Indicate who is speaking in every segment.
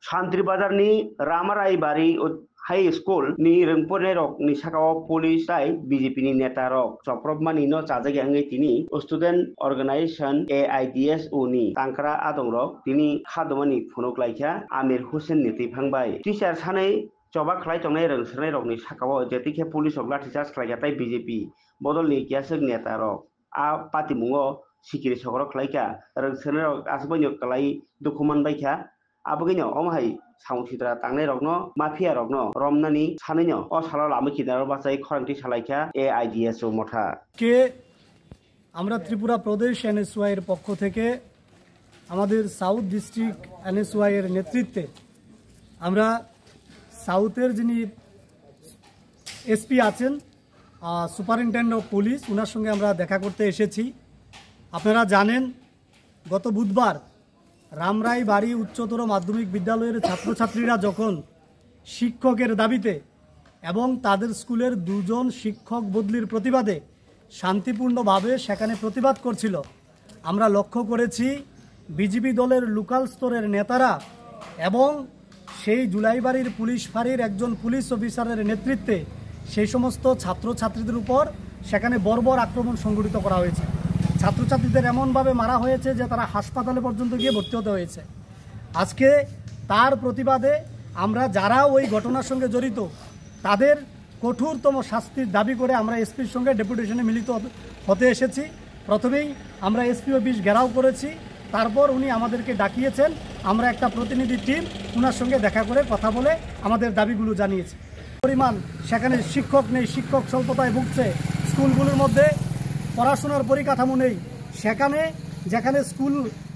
Speaker 1: शांतिबाजार नि रामारायबारी high school नि रोंगपने रक नि साकाव पुलिस ताई बीजेपी नि नेता रक चप्रबमानि न चाजागे आंगे तिनी स्टूडेंट ऑर्गेनाइजेशन AIDSU नि तांक्रा आदं रक तिनी खादमानि फुनुक लाइखा आमिर हुसैन नि तिफांबाय टीचार सानै चबा खलाय तंनाय रोंसनाय रक नि साकाव जेतिखे पुलिस रक लाठीचार्ज खलायगाताय बीजेपी बदल नि कियासक नेता रक आ पातिमुंगो सिकिरि सगर खलायका रोंसनाय रक आसबैनो कलाई दुखुमान बायखा आबगैनो अमहाय साउथिद्रा तांनाय रकनो माफिया रकनो रमनानि सानैनो असाला लामो किनार बासाय खरांथि सालायखा AIDSU मथा
Speaker 2: के আমরা ত্রিপুরা প্রদেশ NSY এর পক্ষ থেকে আমাদের সাউথ ডিস্ট্রিক্ট NSY এর নেতৃত্বে আমরা সাউথের যিনি এসপি আছেন সুপারিনটেন্ডেন্ট অফ পুলিশ ওনার সঙ্গে আমরা দেখা করতে এসেছি। আপনারা জানেন গত বুধবার রামরাইবাড়ি উচ্চতর মাধ্যমিক বিদ্যালয়ের ছাত্রছাত্রীরা যখন শিক্ষকের দাবিতে এবং তাদের স্কুলের দুজন শিক্ষক বদলির প্রতিবাদে শান্তিপূর্ণভাবে সেখানে প্রতিবাদ করছিল, আমরা লক্ষ্য করেছি বিজেপি দলের লোকাল স্তরের নেতারা এবং সেই জুলাইবাড়ির পুলিশ ফাঁড়ির একজন পুলিশ অফিসারের নেতৃত্বে সেই সমস্ত ছাত্রছাত্রীদের উপর সেখানে বর্বর আক্রমণ সংঘটিত করা হয়েছে। ছাত্রছাত্রীদের এমনভাবে মারা হয়েছে যে তারা হাসপাতালে পর্যন্ত গিয়ে ভর্তি হতে হয়েছে। আজকে তার প্রতিবাদে আমরা যারা ওই ঘটনার সঙ্গে জড়িত তাদের কঠোরতম শাস্তির দাবি করে আমরা এসপির সঙ্গে ডেপুটেশনে মিলিত হতে এসেছি। প্রথমেই আমরা এসপি অফিস ঘেরাও করেছি, তারপর উনি আমাদেরকে ডাকিয়েছেন, আমরা একটা প্রতিনিধি টিম ওনার সঙ্গে দেখা করে কথা বলে আমাদের দাবিগুলো জানিয়েছি। পরিমাণ সেখানে শিক্ষক নেই, শিক্ষক স্বল্পতায় ভুগছে, স্কুলগুলোর মধ্যে পড়াশোনার পরিকাঠামো নেই, সেখানে যেখানে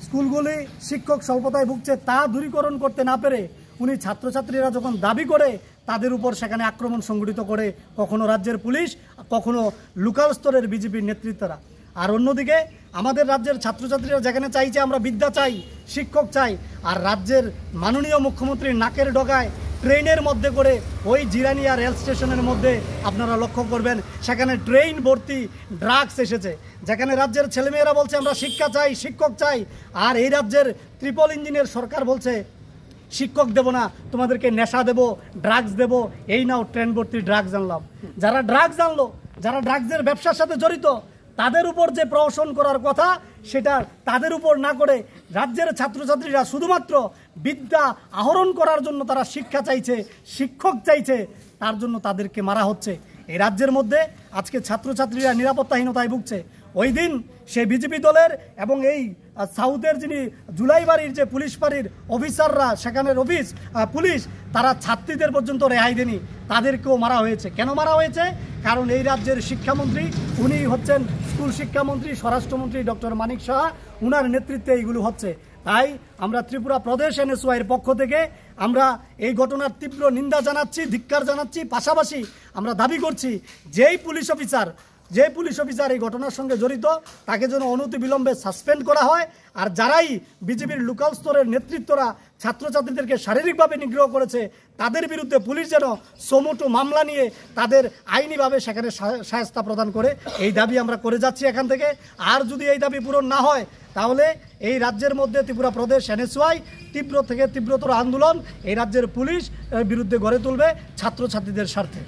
Speaker 2: স্কুলগুলি শিক্ষক স্বল্পতায় ভুগছে তা দূরীকরণ করতে না পেরে উনি ছাত্রছাত্রীরা যখন দাবি করে তাদের উপর সেখানে আক্রমণ সংঘটিত করে, কখনো রাজ্যের পুলিশ, কখনো লোকাল স্তরের বিজেপির নেতৃত্বরা। আর অন্যদিকে আমাদের রাজ্যের ছাত্রছাত্রীরা যেখানে চাইছে আমরা বিদ্যা চাই, শিক্ষক চাই, আর রাজ্যের মাননীয় মুখ্যমন্ত্রীর নাকের ডগায় ট্রেনের মধ্যে করে ওই জিরানিয়া রেল স্টেশনের মধ্যে আপনারা লক্ষ্য করবেন সেখানে ট্রেন ভর্তি ড্রাগস এসেছে। যেখানে রাজ্যের ছেলেমেয়েরা বলছে আমরা শিক্ষা চাই, শিক্ষক চাই, আর এই রাজ্যের ট্রিপল ইঞ্জিনের সরকার বলছে শিক্ষক দেব না, তোমাদেরকে নেশা দেব, ড্রাগস দেব, এই নাও ট্রেন ভর্তি ড্রাগস আনলাম। যারা ড্রাগস আনলো, যারা ড্রাগসের ব্যবসার সাথে জড়িত তাদের উপর যে প্রহসন করার কথা সেটা তাদের উপর না করে রাজ্যের ছাত্রছাত্রীরা শুধুমাত্র বিদ্যা আহরণ করার জন্য তারা শিক্ষা চাইছে, শিক্ষক চাইছে, তার জন্য তাদেরকে মারা হচ্ছে। এই রাজ্যের মধ্যে আজকে ছাত্রছাত্রীরা নিরাপত্তাহীনতায় ভুগছে। ওই দিন সেই বিজেপি দলের এবং এই সাউথের যিনি জুলাইবাড়ির যে পুলিশ ফাঁড়ির অফিসাররা, সেখানের পুলিশ তারা ছাত্রীদের পর্যন্ত রেহাই দেয়নি, তাদেরকেও মারা হয়েছে। কেন মারা হয়েছে? কারণ এই রাজ্যের শিক্ষামন্ত্রী উনি হচ্ছেন স্কুল শিক্ষামন্ত্রী, স্বরাষ্ট্রমন্ত্রী ডক্টর মানিক সাহা, উনার নেতৃত্বে এইগুলো হচ্ছে। তাই আমরা ত্রিপুরা প্রদেশ NSY এর পক্ষ থেকে আমরা এই ঘটনার তীব্র নিন্দা জানাচ্ছি, ধিক্কার জানাচ্ছি। পাশাপাশি আমরা দাবি করছি যেই পুলিশ অফিসার এই ঘটনার সঙ্গে জড়িত তাকে যেন অনতিবিলম্বে সাসপেন্ড করা হয়। আর যারাই বিজেপির লোকাল স্তরের নেতৃত্বরা ছাত্রছাত্রীদেরকে শারীরিকভাবে নিগ্রহ করেছে তাদের বিরুদ্ধে পুলিশ যেন সমুটো মামলা নিয়ে তাদের আইনিভাবে সেখানে শায়েস্তা প্রদান করে, এই দাবি আমরা করে যাচ্ছি এখান থেকে। আর যদি এই দাবি পূরণ না হয় তাহলে এই রাজ্যের মধ্যে ত্রিপুরা প্রদেশ NSY তীব্র থেকে তীব্রতর আন্দোলন এই রাজ্যের পুলিশ বিরুদ্ধে গড়ে তুলবে ছাত্রছাত্রীদের স্বার্থে।